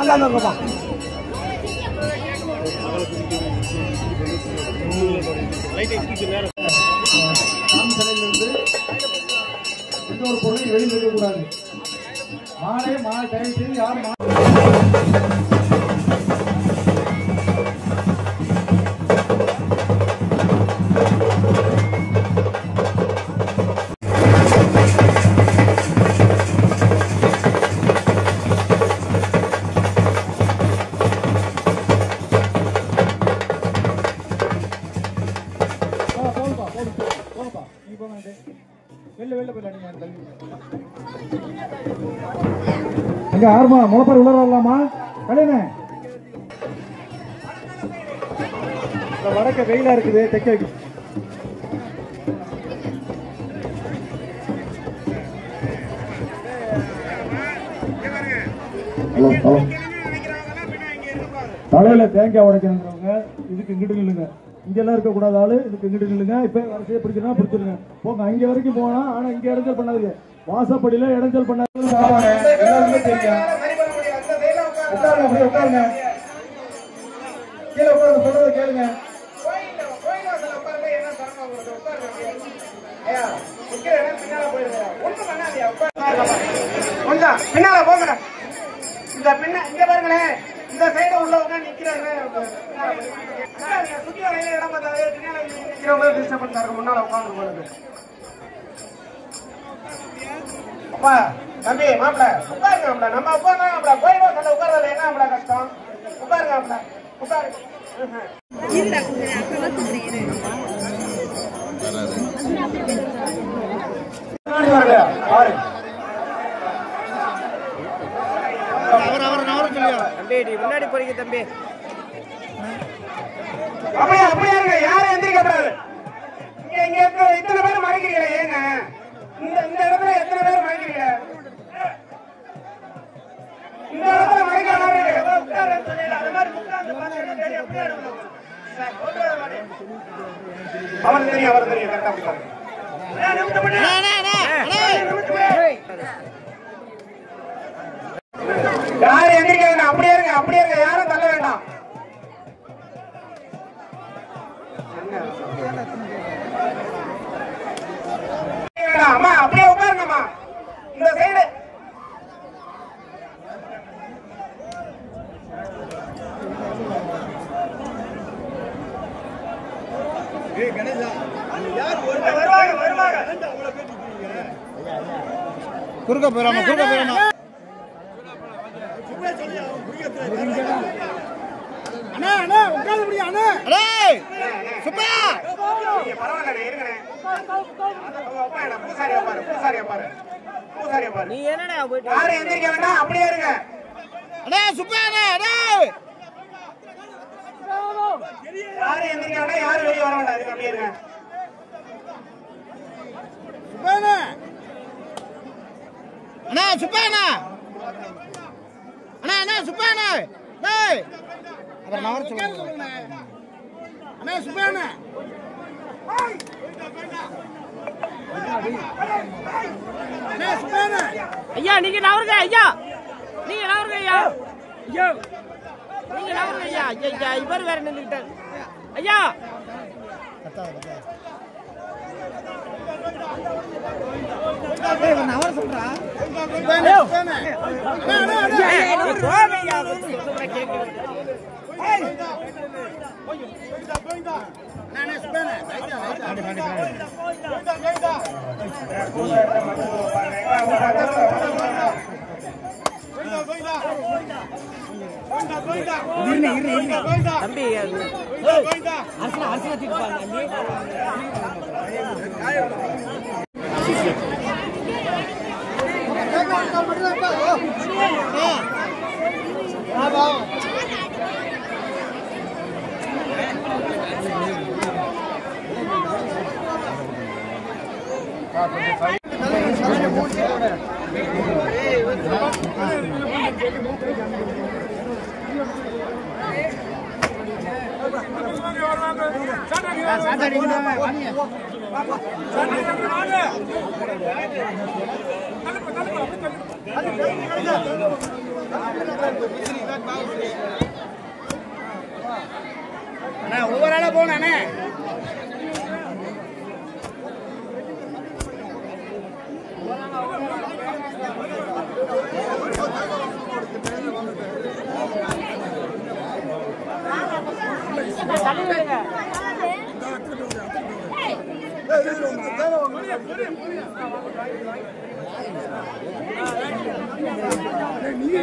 கொண்டாந்துருக்கப்பா. இன்னொரு பொருள் வெளியில் இருக்கக்கூடாது. மாலை தயவு செய்து யாரும் அங்க ஆர்மா முளப்பாரி உள்ள வரலாமா கல்யாண வடக்க வெயிலா இருக்குது தெக்க தலையில தேங்காய் உடைக்கிறவங்க இதுக்கு இங்கிட்டு நில்லுங்க. இங்கெல்லாம் இருக்க கூடாத ஆளு இதுக்கு இங்கிட்டு நில்லுங்க. இப்ப வரிசையை பிடிச்சிருந்தா பிடிச்சிருங்க. போங்க அங்க வரைக்கும் போனா. ஆனா இங்க இடைஞ்சல் பண்ணாதீங்க. வாசப்படியில இடைஞ்சல் பண்ணாது. எல்லாருமே தெரியும். உட்காருங்க, அப்படியே உட்காருங்க. கீழே உட்கார்ந்து சொல்றதை கேளுங்க. கொஞ்சம் பின்னால போங்க. இந்த இங்க பாருங்களேன். இந்த சைடு உள்ளவங்க நிக்கிறாங்க. சுத்தி வரையில இடம் பார்த்தாலே பின்னால நிக்கிறவங்க டிஸ்டர்ப் பண்ணாங்க. முன்னால உட்கார்ந்து போறது. அப்பா தம்பி மாப்பிள உட்காருங்க. மாப்பிள நம்ம உட்காருங்க. மாப்பிள கோயில சொல்ல உட்கார்றதுல என்ன மாப்பிள கஷ்டம்? உட்காருங்க மாப்பிள உட்காரு. முன்னாடி போறீங்க தம்பி. அப்படியா இருங்க. யாரும் எந்திரிக்கப்படாது. இங்க இத்தனை பேர் மறைக்கிறீங்களே ஏங்க? இந்த இடத்துல எத்தனை பேர் மறைக்கிறீங்க? இந்த இடத்துல மறைக்கிற மாதிரி அவர் தெரியும் கரெக்டா. யாரும் எந்திரிக்க வேண்டாம். அப்படியே இருங்க. யாரும் தள்ள வேண்டாம். அம்மா அப்படியே உட்காருங்கம்மா. இந்த சைடு குறுக்க போயிடாம அண்ணா உட்காந்து முடியும். அண்ணா சுப்பா பரவாயில்ல இருங்க. பூசாரியா பாரு. நீ என்னடா போயிட்டு யாரும் எந்திரிக்க வேண்டாம். அப்படியே இருங்க. அண்ணா சுப்பா யாரும் எந்திரிக்க வேண்டாம். யாரும் வெளியே வர வேண்டாம். அதுக்கு அப்படியே இருங்க. அண்ணா சுப்பாண்ணா டேய் அத நான் வர சொல்லுங்க. அண்ணா சுப்பாண்ணா ஐயா நீங்க நவருங்க. ஐயா இவர் வேற நின்றுட்டார். ஐயா நவர சொல்றா தம்பி அரசு போனானே நீங்க